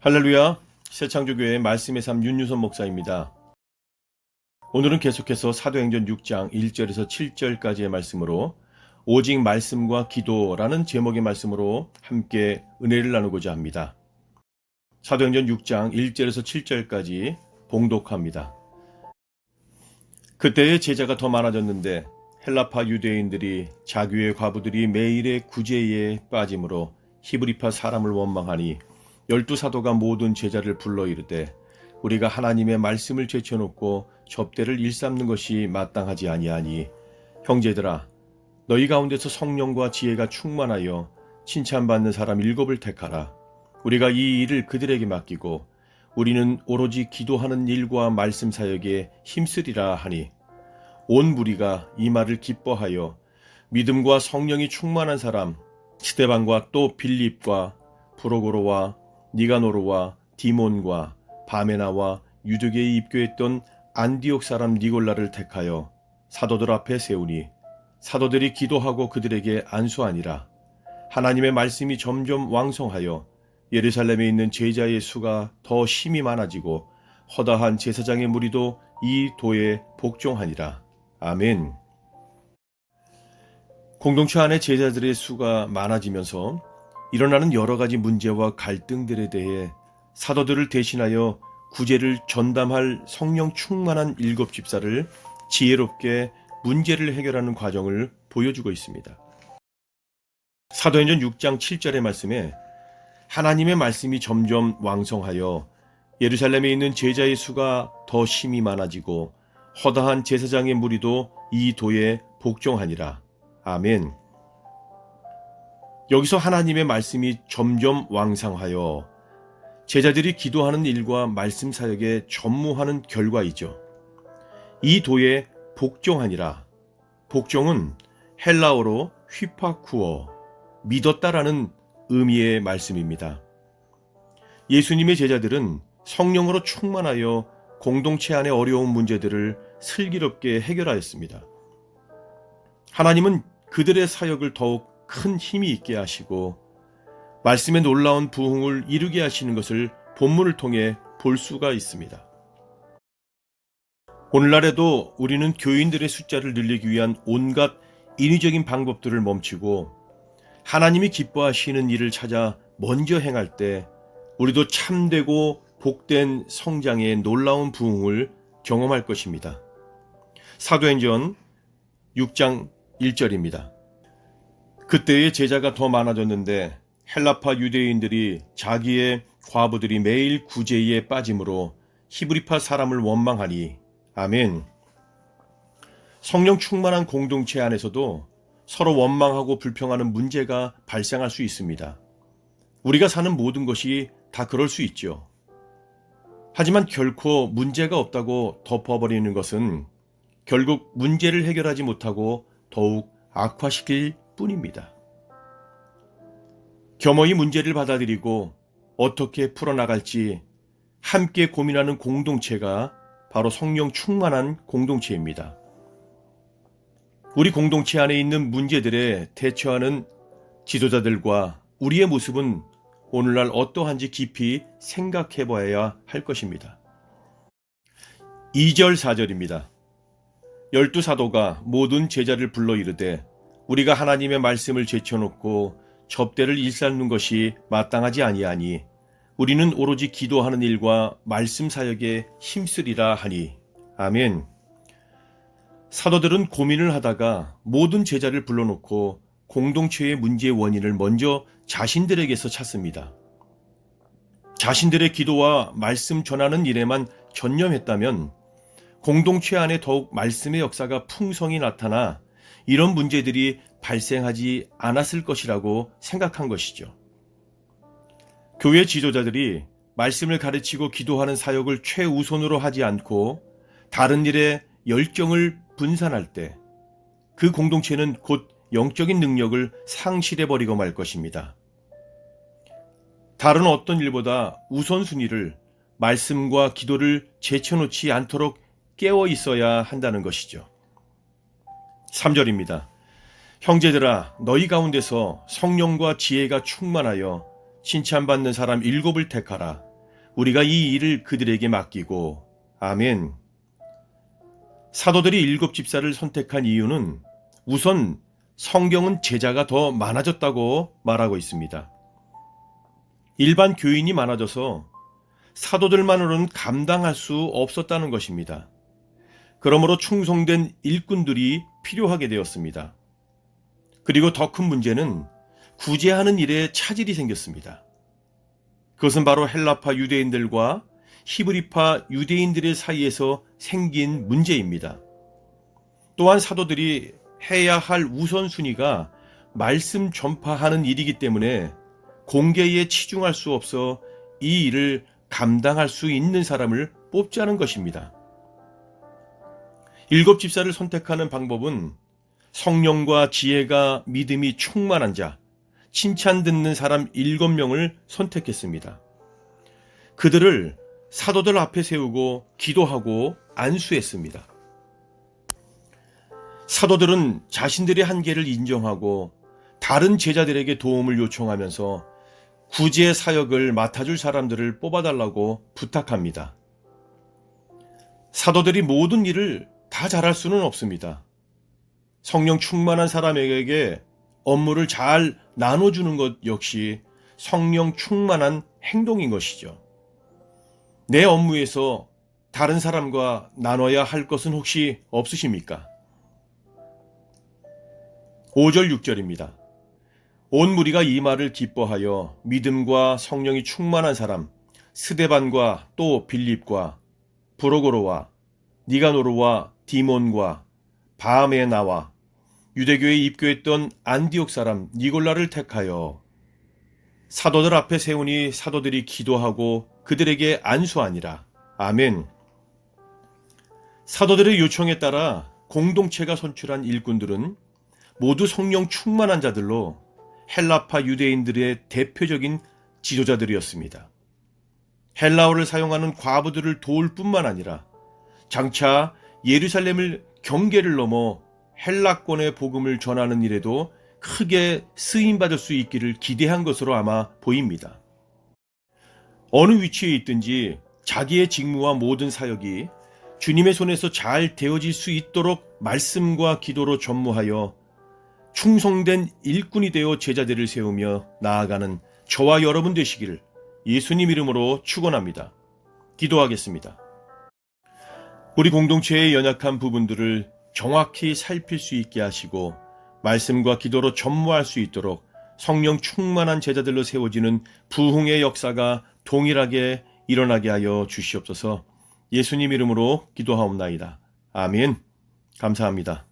할렐루야, 새창조교회 말씀의 삶 윤유선 목사입니다. 오늘은 계속해서 사도행전 6장 1절에서 7절까지의 말씀으로 오직 말씀과 기도라는 제목의 말씀으로 함께 은혜를 나누고자 합니다. 사도행전 6장 1절에서 7절까지 봉독합니다. 그때의 제자가 더 많아졌는데 헬라파 유대인들이 자기의 과부들이 매일의 구제에 빠짐으로 히브리파 사람을 원망하니 12사도가 모든 제자를 불러 이르되 우리가 하나님의 말씀을 제쳐놓고 접대를 일삼는 것이 마땅하지 아니하니 형제들아 너희 가운데서 성령과 지혜가 충만하여 칭찬받는 사람 7을 택하라. 우리가 이 일을 그들에게 맡기고 우리는 오로지 기도하는 일과 말씀 사역에 힘쓰리라 하니 온 무리가 이 말을 기뻐하여 믿음과 성령이 충만한 사람 스데반과 또 빌립과 브로고로와 니가노르와 디몬과 바메나와 유대교에 입교했던 안디옥 사람 니골라를 택하여 사도들 앞에 세우니 사도들이 기도하고 그들에게 안수하니라. 하나님의 말씀이 점점 왕성하여 예루살렘에 있는 제자의 수가 더 심히 많아지고 허다한 제사장의 무리도 이 도에 복종하니라. 아멘. 공동체 안에 제자들의 수가 많아지면서 일어나는 여러 가지 문제와 갈등들에 대해 사도들을 대신하여 구제를 전담할 성령 충만한 7집사를 지혜롭게 문제를 해결하는 과정을 보여주고 있습니다. 사도행전 6장 7절의 말씀에 하나님의 말씀이 점점 왕성하여 예루살렘에 있는 제자의 수가 더 심히 많아지고 허다한 제사장의 무리도 이 도에 복종하니라. 아멘. 여기서 하나님의 말씀이 점점 왕성하여 제자들이 기도하는 일과 말씀 사역에 전무하는 결과이죠. 이 도에 복종하니라. 복종은 헬라어로 휘파쿠어, 믿었다라는 의미의 말씀입니다. 예수님의 제자들은 성령으로 충만하여 공동체 안의 어려운 문제들을 슬기롭게 해결하였습니다. 하나님은 그들의 사역을 더욱 큰 힘이 있게 하시고 말씀의 놀라운 부흥을 이루게 하시는 것을 본문을 통해 볼 수가 있습니다. 오늘날에도 우리는 교인들의 숫자를 늘리기 위한 온갖 인위적인 방법들을 멈추고 하나님이 기뻐하시는 일을 찾아 먼저 행할 때 우리도 참되고 복된 성장의 놀라운 부흥을 경험할 것입니다. 사도행전 6장 1절입니다. 그때의 제자가 더 많아졌는데 헬라파 유대인들이 자기의 과부들이 매일 구제에 빠짐으로 히브리파 사람을 원망하니 아멘. 성령 충만한 공동체 안에서도 서로 원망하고 불평하는 문제가 발생할 수 있습니다. 우리가 사는 모든 것이 다 그럴 수 있죠. 하지만 결코 문제가 없다고 덮어버리는 것은 결국 문제를 해결하지 못하고 더욱 악화시킬 뿐입니다. 겸허히 문제를 받아들이고 어떻게 풀어나갈지 함께 고민하는 공동체가 바로 성령 충만한 공동체입니다. 우리 공동체 안에 있는 문제들에 대처하는 지도자들과 우리의 모습은 오늘날 어떠한지 깊이 생각해 봐야 할 것입니다. 2절 4절입니다. 12사도가 모든 제자를 불러 이르되 우리가 하나님의 말씀을 제쳐놓고 접대를 일삼는 것이 마땅하지 아니하니 우리는 오로지 기도하는 일과 말씀 사역에 힘쓰리라 하니 아멘. 사도들은 고민을 하다가 모든 제자를 불러놓고 공동체의 문제의 원인을 먼저 자신들에게서 찾습니다. 자신들의 기도와 말씀 전하는 일에만 전념했다면 공동체 안에 더욱 말씀의 역사가 풍성히 나타나 이런 문제들이 발생하지 않았을 것이라고 생각한 것이죠. 교회 지도자들이 말씀을 가르치고 기도하는 사역을 최우선으로 하지 않고 다른 일에 열정을 분산할 때 그 공동체는 곧 영적인 능력을 상실해버리고 말 것입니다. 다른 어떤 일보다 우선순위를 말씀과 기도를 제쳐놓지 않도록 깨어 있어야 한다는 것이죠. 3절입니다. 형제들아 너희 가운데서 성령과 지혜가 충만하여 칭찬받는 사람 7을 택하라. 우리가 이 일을 그들에게 맡기고 아멘. 사도들이 7집사를 선택한 이유는 우선 성경은 제자가 더 많아졌다고 말하고 있습니다. 일반 교인이 많아져서 사도들만으로는 감당할 수 없었다는 것입니다. 그러므로 충성된 일꾼들이 필요하게 되었습니다. 그리고 더 큰 문제는 구제하는 일에 차질이 생겼습니다. 그것은 바로 헬라파 유대인들과 히브리파 유대인들의 사이에서 생긴 문제입니다. 또한 사도들이 해야 할 우선순위가 말씀 전파하는 일이기 때문에 공개에 치중할 수 없어 이 일을 감당할 수 있는 사람을 뽑자는 것입니다. 7집사를 선택하는 방법은 성령과 지혜가 믿음이 충만한 자, 칭찬 듣는 사람 7명을 선택했습니다. 그들을 사도들 앞에 세우고 기도하고 안수했습니다. 사도들은 자신들의 한계를 인정하고 다른 제자들에게 도움을 요청하면서 구제 사역을 맡아줄 사람들을 뽑아달라고 부탁합니다. 사도들이 모든 일을 다 잘할 수는 없습니다. 성령 충만한 사람에게 업무를 잘 나눠주는 것 역시 성령 충만한 행동인 것이죠. 내 업무에서 다른 사람과 나눠야 할 것은 혹시 없으십니까? 5절 6절입니다. 온 무리가 이 말을 기뻐하여 믿음과 성령이 충만한 사람 스데반과 또 빌립과 브로고로와 니가노르와 디몬과 바메나와 유대교에 입교했던 안디옥 사람 니골라를 택하여 사도들 앞에 세우니 사도들이 기도하고 그들에게 안수하니라. 아멘. 사도들의 요청에 따라 공동체가 선출한 일꾼들은 모두 성령 충만한 자들로 헬라파 유대인들의 대표적인 지도자들이었습니다. 헬라어를 사용하는 과부들을 도울 뿐만 아니라 장차 예루살렘을 경계를 넘어 헬라권의 복음을 전하는 일에도 크게 쓰임받을 수 있기를 기대한 것으로 아마 보입니다. 어느 위치에 있든지 자기의 직무와 모든 사역이 주님의 손에서 잘 되어질 수 있도록 말씀과 기도로 전무하여 충성된 일꾼이 되어 제자들을 세우며 나아가는 저와 여러분 되시기를 예수님 이름으로 축원합니다. 기도하겠습니다. 우리 공동체의 연약한 부분들을 정확히 살필 수 있게 하시고 말씀과 기도로 전무할 수 있도록 성령 충만한 제자들로 세워지는 부흥의 역사가 동일하게 일어나게 하여 주시옵소서. 예수님 이름으로 기도하옵나이다. 아멘. 감사합니다.